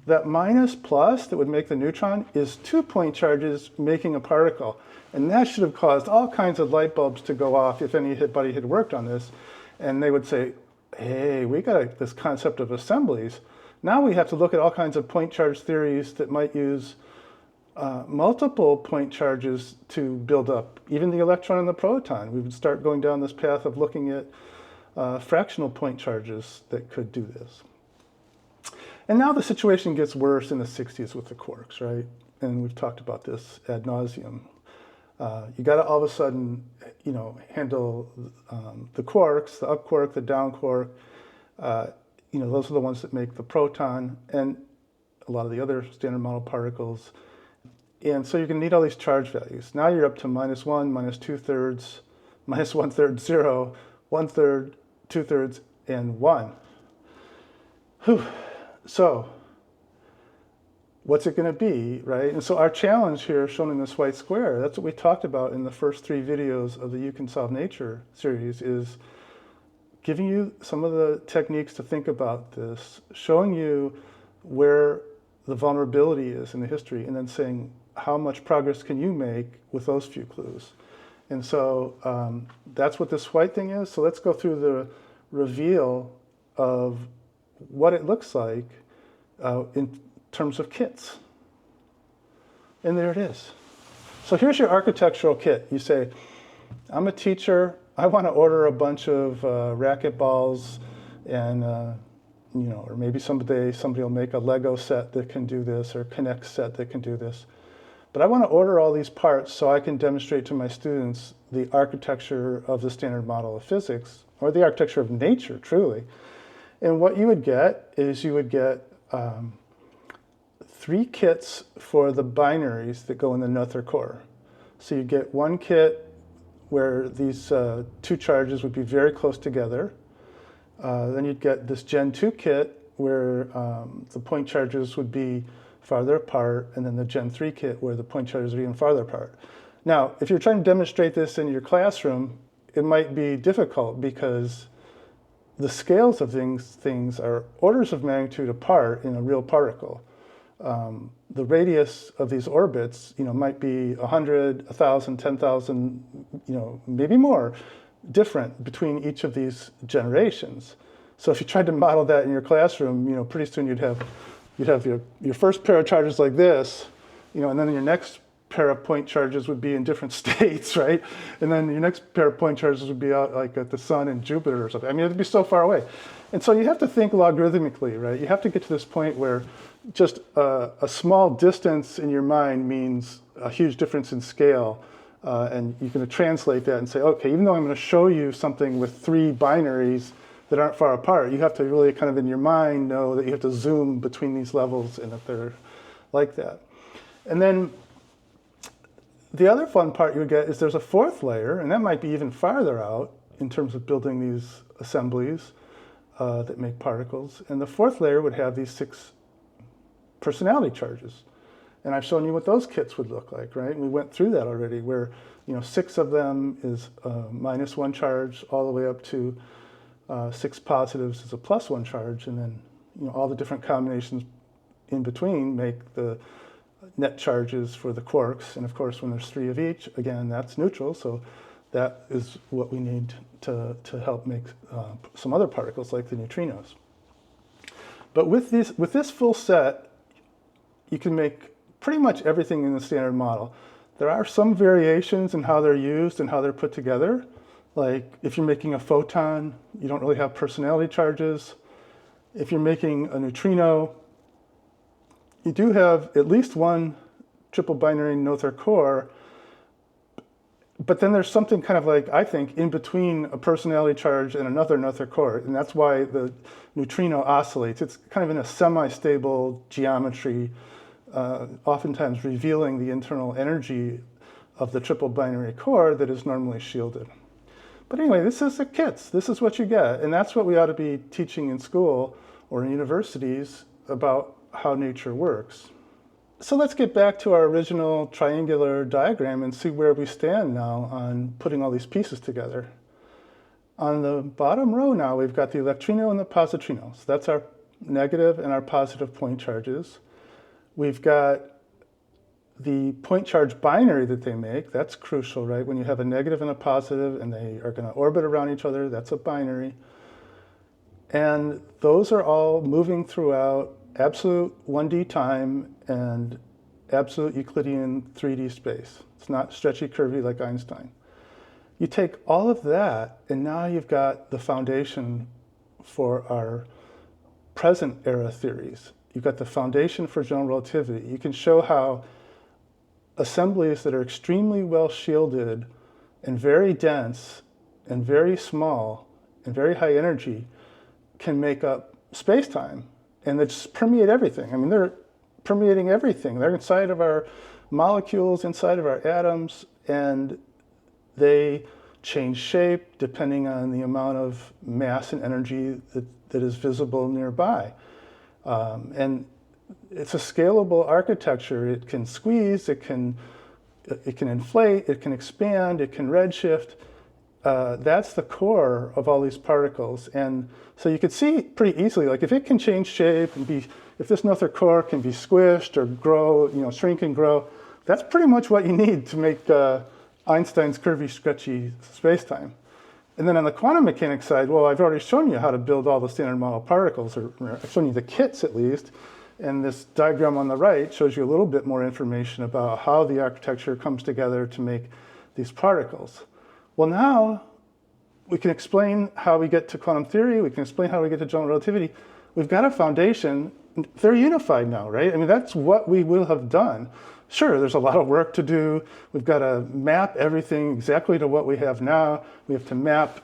Speaker 1: that minus plus that would make the neutron is 2 point charges making a particle. And that should have caused all kinds of light bulbs to go off if anybody had worked on this. And they would say, hey, we got this concept of assemblies. Now we have to look at all kinds of point charge theories that might use multiple point charges to build up even the electron and the proton. We would start going down this path of looking at fractional point charges that could do this. And now the situation gets worse in the 60s with the quarks, right? And we've talked about this ad nauseum. You got to all of a sudden, handle the quarks, the up quark, the down quark. Those are the ones that make the proton and a lot of the other standard model particles. And so you're going to need all these charge values. Now you're up to -1, -2/3, -1/3, 0, 1/3, 2/3, and 1. Whew. So what's it going to be, right? And so our challenge here, shown in this white square, that's what we talked about in the first 3 videos of the You Can Solve Nature series, is giving you some of the techniques to think about this, showing you where the vulnerability is in the history, and then saying, how much progress can you make with those few clues? And so that's what this white thing is. So let's go through the reveal of what it looks like in terms of kits. And there it is. So here's your architectural kit. You say, I'm a teacher. I want to order a bunch of racquetballs, and or maybe someday somebody will make a Lego set that can do this, or Connect set that can do this. But I want to order all these parts so I can demonstrate to my students the architecture of the standard model of physics, or the architecture of nature, truly. And what you would get is you would get 3 kits for the binaries that go in the Noether core. So you get one kit where these 2 charges would be very close together. Then you'd get this Gen 2 kit where the point charges would be farther apart, and then the Gen 3 kit where the point charges are even farther apart. Now, if you're trying to demonstrate this in your classroom, it might be difficult because the scales of things are orders of magnitude apart in a real particle. The radius of these orbits, might be 100, 1,000, 10,000, maybe more, different between each of these generations. So if you tried to model that in your classroom, pretty soon you'd have your first pair of charges like this, and then your next pair of point charges would be in different states, right? And then your next pair of point charges would be out like at the sun and Jupiter or something. I mean, it'd be so far away. And so you have to think logarithmically, right? You have to get to this point where just a small distance in your mind means a huge difference in scale. And you're going to translate that and say, okay, even though I'm going to show you something with 3 binaries that aren't far apart, you have to really kind of in your mind know that you have to zoom between these levels and that they're like that. And then the other fun part you would get is there's a 4th layer, and that might be even farther out in terms of building these assemblies that make particles. And the 4th layer would have these 6 personality charges. And I've shown you what those kits would look like, right? And we went through that already, where 6 of them is -1 charge, all the way up to 6 positives is a +1 charge, and then all the different combinations in between make the net charges for the quarks. And of course, when there's 3 of each, again, that's neutral. So that is what we need to help make some other particles like the neutrinos. But with this full set, you can make pretty much everything in the standard model. There are some variations in how they're used and how they're put together. Like if you're making a photon, you don't really have personality charges. If you're making a neutrino, you do have at least one triple binary Noether core, but then there's something kind of like, I think, in between a personality charge and another Noether core, and that's why the neutrino oscillates. It's kind of in a semi-stable geometry, oftentimes revealing the internal energy of the triple binary core that is normally shielded. But anyway, this is the kits. This is what you get, and that's what we ought to be teaching in school or in universities about how nature works. So let's get back to our original triangular diagram and see where we stand now on putting all these pieces together. On the bottom row now, we've got the electrino and the positrino. So that's our negative and our positive point charges. We've got the point charge binary that they make. That's crucial, right? When you have a negative and a positive and they are going to orbit around each other, that's a binary. And those are all moving throughout absolute 1D time and absolute Euclidean 3D space. It's not stretchy curvy like Einstein. You take all of that, and now you've got the foundation for our present era theories. You've got the foundation for general relativity. You can show how assemblies that are extremely well shielded and very dense and very small and very high energy can make up space-time, and they just permeate everything. I mean, they're permeating everything. They're inside of our molecules, inside of our atoms, and they change shape depending on the amount of mass and energy that is visible nearby. And it's a scalable architecture. It can squeeze, it can inflate, it can expand, it can redshift. That's the core of all these particles. And so you could see pretty easily, like if it can change shape and if this Noether core can be squished or grow, shrink and grow, that's pretty much what you need to make Einstein's curvy, stretchy spacetime. And then on the quantum mechanics side, well, I've already shown you how to build all the standard model particles, or I've shown you the kits at least. And this diagram on the right shows you a little bit more information about how the architecture comes together to make these particles. Well, now we can explain how we get to quantum theory. We can explain how we get to general relativity. We've got a foundation. They're unified now, right? I mean, that's what we will have done. Sure, there's a lot of work to do. We've got to map everything exactly to what we have now. We have to map,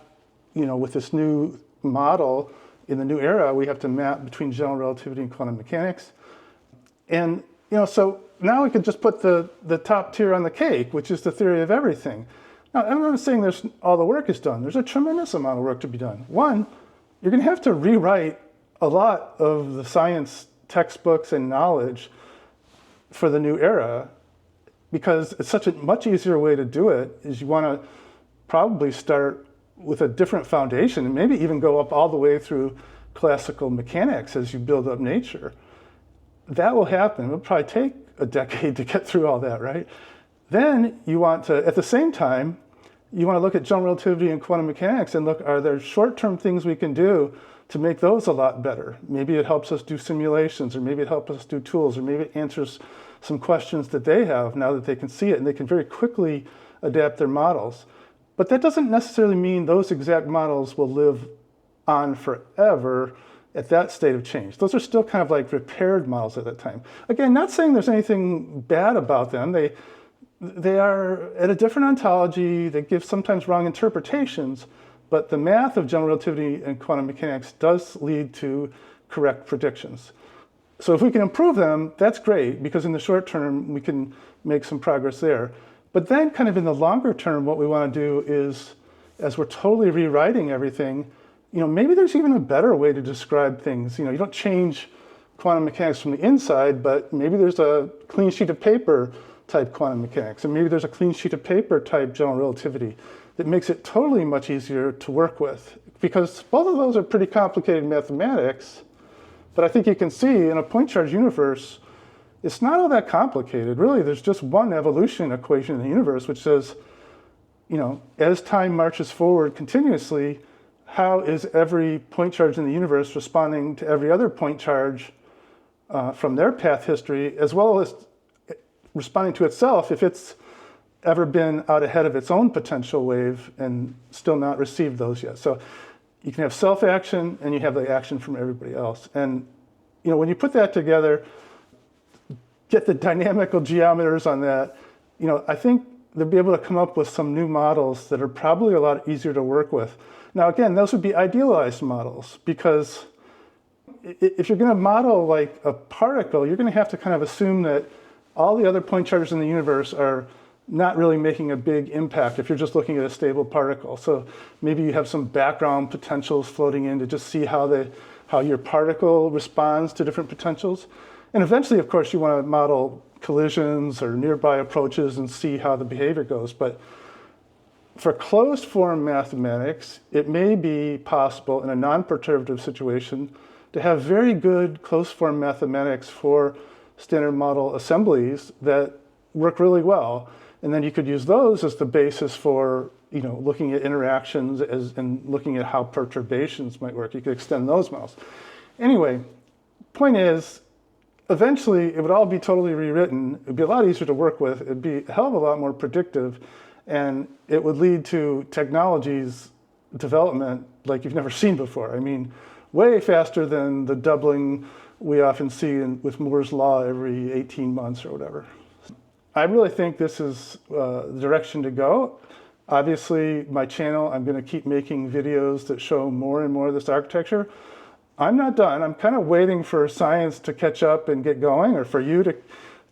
Speaker 1: with this new model in the new era, we have to map between general relativity and quantum mechanics. And, so now we can just put the top tier on the cake, which is the theory of everything. Now, I'm not saying all the work is done. There's a tremendous amount of work to be done. One, you're going to have to rewrite a lot of the science textbooks and knowledge for the new era, because it's such a much easier way to do it is you want to probably start with a different foundation and maybe even go up all the way through classical mechanics as you build up nature. That will happen. It'll probably take a decade to get through all that, right? Then you want to, at the same time, you want to look at general relativity and quantum mechanics and look, are there short-term things we can do to make those a lot better? Maybe it helps us do simulations, or maybe it helps us do tools, or maybe it answers some questions that they have now that they can see it, and they can very quickly adapt their models. But that doesn't necessarily mean those exact models will live on forever at that state of change. Those are still kind of like repaired models at that time. Again, not saying there's anything bad about them. They are at a different ontology. They give sometimes wrong interpretations, but the math of general relativity and quantum mechanics does lead to correct predictions. So if we can improve them, that's great, because in the short term, we can make some progress there. But then kind of in the longer term, what we want to do is, as we're totally rewriting everything, maybe there's even a better way to describe things. You don't change quantum mechanics from the inside, but maybe there's a clean sheet of paper type quantum mechanics, and maybe there's a clean sheet of paper type general relativity that makes it totally much easier to work with, because both of those are pretty complicated mathematics. But I think you can see in a point charge universe, it's not all that complicated. Really, there's just one evolution equation in the universe, which says, as time marches forward continuously, how is every point charge in the universe responding to every other point charge from their path history, as well as responding to itself if it's ever been out ahead of its own potential wave and still not received those yet. So you can have self-action and you have the action from everybody else. And when you put that together, get the dynamical geometers on that, I think they'll be able to come up with some new models that are probably a lot easier to work with. Now, again, those would be idealized models, because if you're going to model like a particle, you're going to have to kind of assume that all the other point charges in the universe are not really making a big impact if you're just looking at a stable particle. So maybe you have some background potentials floating in to just see how your particle responds to different potentials. And eventually, of course, you want to model collisions or nearby approaches and see how the behavior goes. But for closed form mathematics, it may be possible in a non-perturbative situation to have very good closed form mathematics for standard model assemblies that work really well. And then you could use those as the basis for looking at interactions and looking at how perturbations might work. You could extend those models. Anyway, point is, eventually it would all be totally rewritten. It'd be a lot easier to work with. It'd be a hell of a lot more predictive, and it would lead to technologies development like you've never seen before. I mean, way faster than the doubling we often see with Moore's law every 18 months or whatever. I really think this is the direction to go. Obviously, my channel, I'm going to keep making videos that show more and more of this architecture. I'm not done. I'm kind of waiting for science to catch up and get going, or for you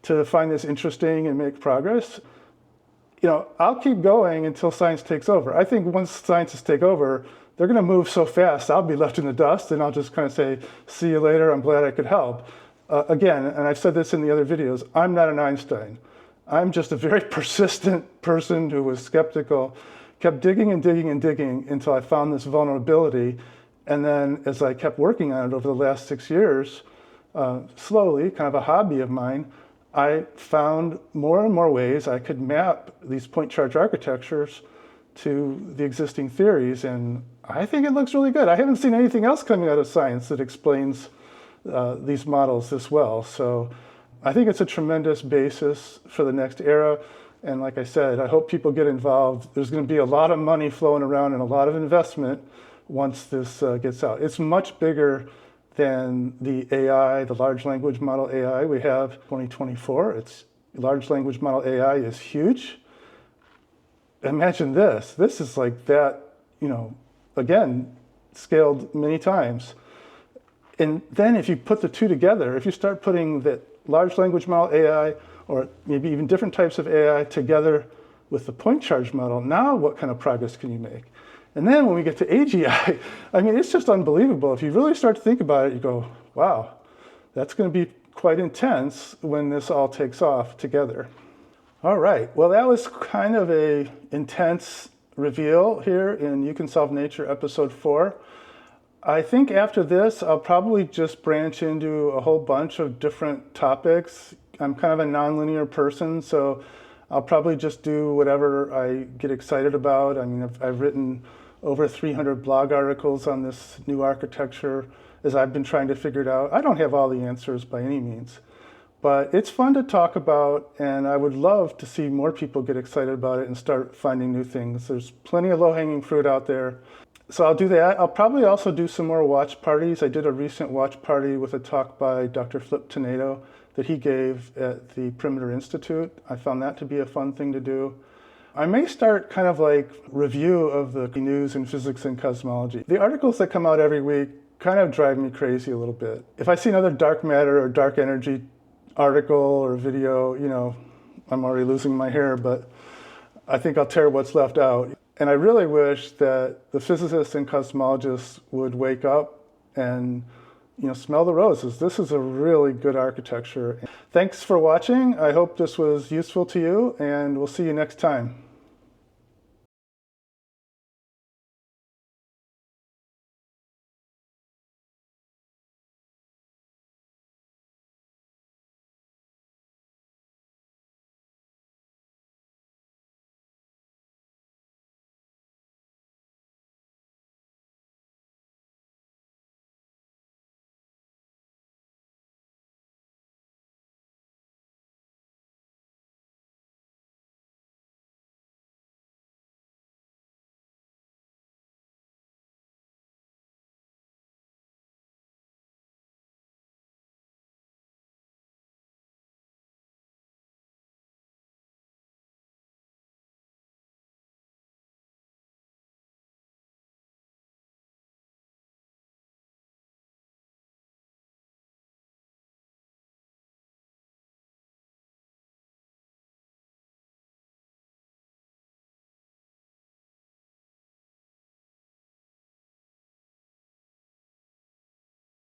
Speaker 1: to find this interesting and make progress. I'll keep going until science takes over. I think once scientists take over, they're going to move so fast, I'll be left in the dust, and I'll just kind of say, see you later, I'm glad I could help. Again, and I've said this in the other videos, I'm not an Einstein. I'm just a very persistent person who was skeptical, kept digging and digging and digging until I found this vulnerability. And then as I kept working on it over the last 6 years, slowly, kind of a hobby of mine, I found more and more ways I could map these point charge architectures to the existing theories. And I think it looks really good. I haven't seen anything else coming out of science that explains these models this well. So I think it's a tremendous basis for the next era. And like I said, I hope people get involved. There's going to be a lot of money flowing around and a lot of investment once this gets out. It's much bigger than the AI, the large language model AI we have 2024. It's large language model AI is huge. Imagine this. This is like that, again, scaled many times. And then if you put the two together, if you start putting the large language model AI, or maybe even different types of AI together with the point charge model, now what kind of progress can you make? And then when we get to AGI, I mean, it's just unbelievable. If you really start to think about it, you go, wow, that's going to be quite intense when this all takes off together. All right, well, that was kind of a intense reveal here in You Can Solve Nature, episode 4. I think after this, I'll probably just branch into a whole bunch of different topics. I'm kind of a nonlinear person, so I'll probably just do whatever I get excited about. I mean, I've written over 300 blog articles on this new architecture as I've been trying to figure it out. I don't have all the answers by any means, but it's fun to talk about, and I would love to see more people get excited about it and start finding new things. There's plenty of low-hanging fruit out there. So I'll do that. I'll probably also do some more watch parties. I did a recent watch party with a talk by Dr. Flip Tonato that he gave at the Perimeter Institute. I found that to be a fun thing to do. I may start kind of like review of the news in physics and cosmology. The articles that come out every week kind of drive me crazy a little bit. If I see another dark matter or dark energy article or video, I'm already losing my hair, but I think I'll tear what's left out. And I really wish that the physicists and cosmologists would wake up and smell the roses. This is a really good architecture. Thanks for watching. I hope this was useful to you, and we'll see you next time.